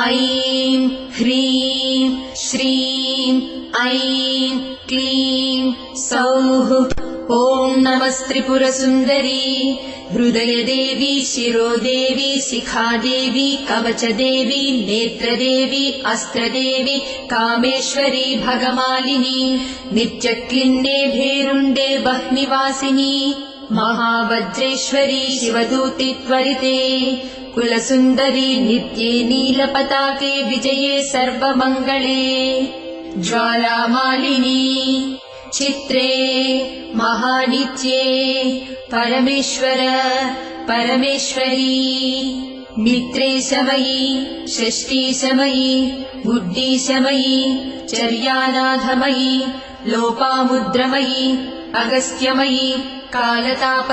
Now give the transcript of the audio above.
ऐं ह्रीं श्रीं ऐं क्लीं सौः। ॐ नमस्त्रिपुरसुन्दरी हृदयदेवी शिरोदेवी शिखादेवी कवचदेवी नेत्रदेवी अस्त्रदेवी कामेश्वरी भगमालिनी नित्यक्लिन्ने भेरुण्डे बह्निवासिनी महावज्रेश्वरी शिवदूति त्वरिते कुलसुन्दरी नित्ये नीलपताके विजये सर्वमङ्गले ज्वालामालिनी चित्रे महानित्ये परमेश्वर परमेश्वरी मित्रेशमयी षष्ठीशमयी बुद्धीशमयी चर्यानाथमयी लोपामुद्रमयी अगस्त्यमयी कालताप